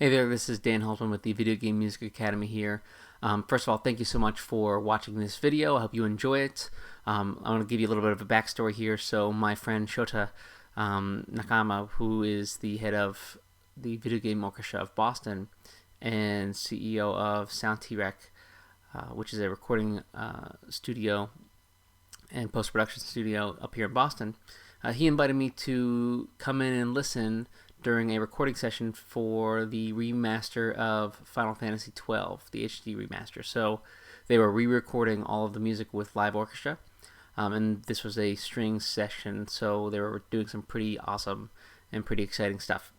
Hey there, this is Dan Holtman with the Video Game Music Academy here. First of all, thank you so much for watching this video. I hope you enjoy it. I want to give you a little bit of a backstory here. So my friend Shota Nakama, who is the head of the Video Game Orchestra of Boston and CEO of Sound T-Rec, which is a recording studio and post-production studio up here in Boston, he invited me to come in and listen during a recording session for the remaster of Final Fantasy XII, the HD remaster. So they were re-recording all of the music with live orchestra, and this was a string session, so they were doing some pretty awesome and pretty exciting stuff.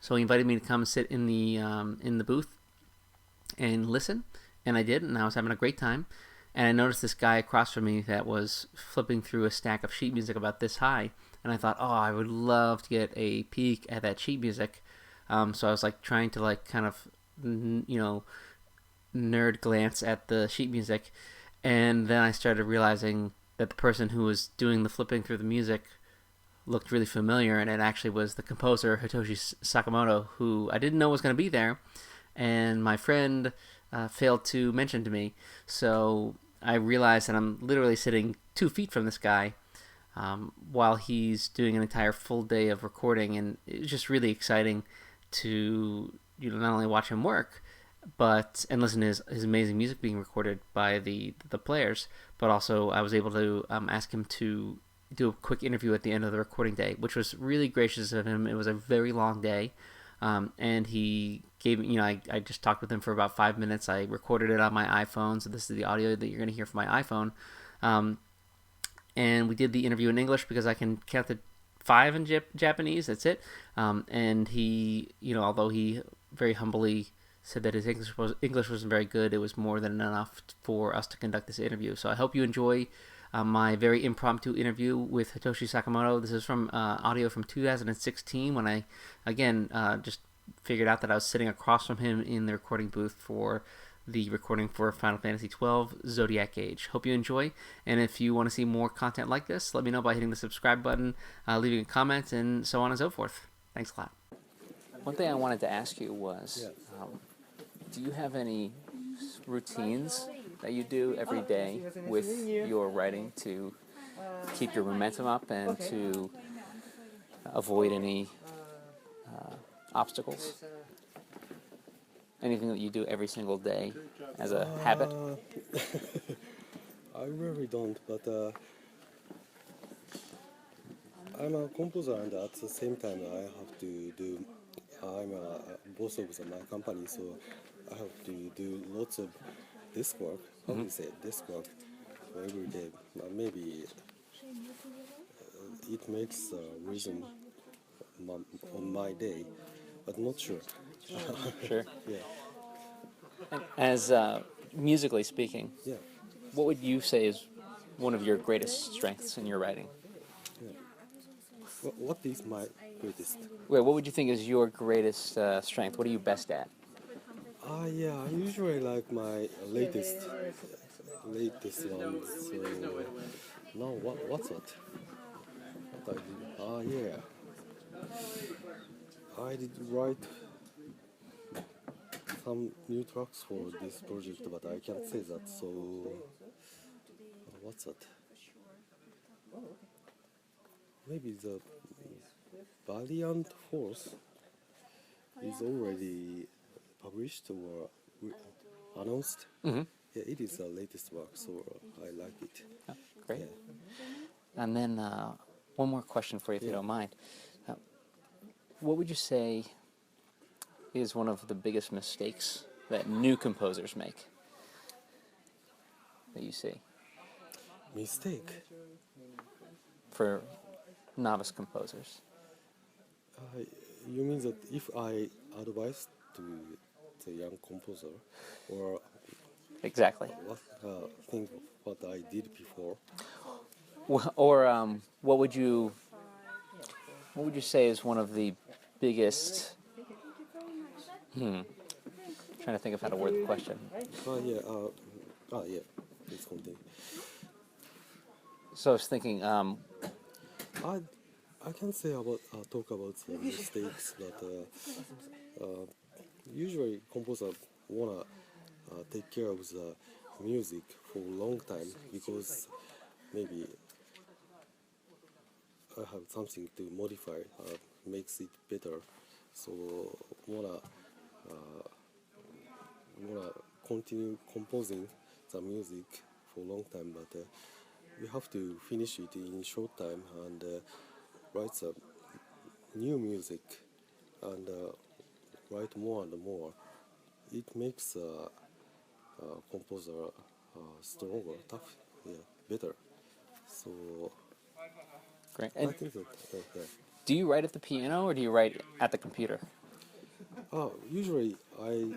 So he invited me to come sit in the booth and listen, and I did, and I was having a great time. And I noticed this guy across from me that was flipping through a stack of sheet music about this high, and I thought, oh, I would love to get a peek at that sheet music. So I was like trying to like kind of, nerd glance at the sheet music, and then I started realizing that the person who was doing the flipping through the music looked really familiar, and it actually was the composer Hitoshi Sakimoto, who I didn't know was going to be there, and my friend failed to mention to me. So I realized that I'm literally sitting 2 feet from this guy while he's doing an entire full day of recording, and it was just really exciting to not only watch him work, but and listen to his amazing music being recorded by the players, but also I was able to ask him to do a quick interview at the end of the recording day, which was really gracious of him. It was a very long day, and he gave me, I just talked with him for about 5 minutes. I recorded it on my iPhone, so this is the audio that you're going to hear from my iPhone. And we did the interview in English because I can count to 5 in Japanese. That's it. And he, although he very humbly said that his English wasn't very good, it was more than enough for us to conduct this interview. So I hope you enjoy my very impromptu interview with Hitoshi Sakimoto. This is from audio from 2016 when I, again, just figured out that I was sitting across from him in the recording booth for the recording for Final Fantasy XII Zodiac Age. Hope you enjoy, and if you want to see more content like this, let me know by hitting the subscribe button, leaving a comment, and so on and so forth. Thanks a lot. One thing I wanted to ask you was, do you have any routines that you do every day with your writing to keep your momentum up and to avoid any obstacles? Anything that you do every single day as a habit? I really don't, but I'm a composer, and at the same time I have to do. I'm a boss of my company, so I have to do lots of desk work. How do you say desk work every day? Maybe it makes a rhythm on my day, but not sure. Sure. Yeah. As musically speaking, Yeah. what would you say is one of your greatest strengths in your writing? What is my greatest? Wait, what would you think is your greatest strength? What are you best at? Yeah, I usually like my latest ones. So now what's that? What I did? Yeah, I did write some new tracks for this project, but I can't say that. So what's that? Maybe the Valiant Force is already published or announced. Mm-hmm. Yeah, it is the latest work, so I like it. Oh, great. Yeah. And then one more question for you, if you don't mind. What would you say is one of the biggest mistakes that new composers make that you see Mistake? for novice composers? You mean that if I advise to the young composer, or Exactly. what think what I did before? Or what would you say is one of the biggest? Trying to think of how to word the question. Yeah. Please continue. So I was thinking, I can say about talk about the mistakes, but usually composer wanna take care of the music for a long time because maybe I have something to modify, makes it better. So wanna wanna continue composing the music for a long time, but we have to finish it in short time and write the new music and write more and more. It makes composer stronger, tough, yeah, better. So Great. I And think that yeah. do you write at the piano or do you write at the computer? Usually I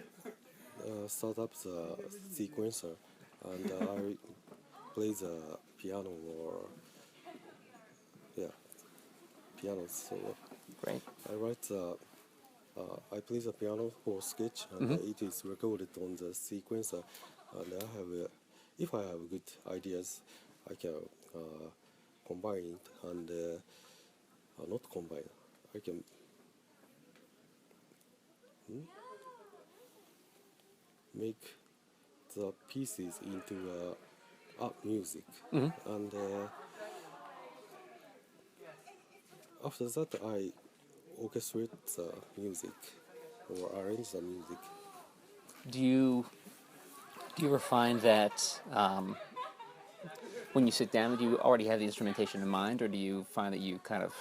start up the sequencer and I play the piano or yeah piano. So Great. I write the I play the piano for sketch and it is recorded on the sequencer. And I have if I have good ideas, I can combine it and not combine. I can make the pieces into music, and after that I orchestrate the music or arrange the music. Do you ever find that when you sit down, do you already have the instrumentation in mind, or do you find that you kind of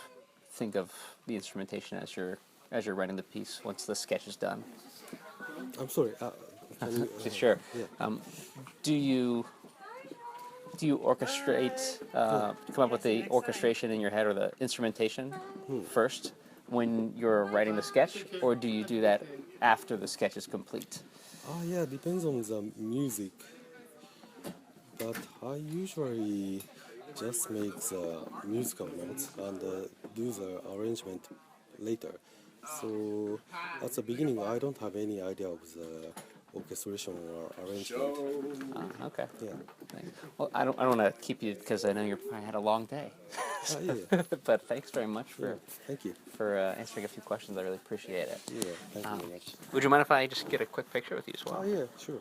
think of the instrumentation as you're writing the piece once the sketch is done? I'm sorry. Can you, Sure. yeah. Do you orchestrate, come up with the orchestration in your head or the instrumentation first when you're writing the sketch, or do you do that after the sketch is complete? Yeah, depends on the music. But I usually just make the musical notes and do the arrangement later. So at the beginning, I don't have any idea of the orchestration or arrangement. Okay. Yeah. Well, I don't want to keep you because I know you probably had a long day. Yeah. But thanks very much Yeah. Thank you. for answering a few questions. I really appreciate it. Yeah. Thank you very much. Would you mind if I just get a quick picture with you as well? Yeah. Sure.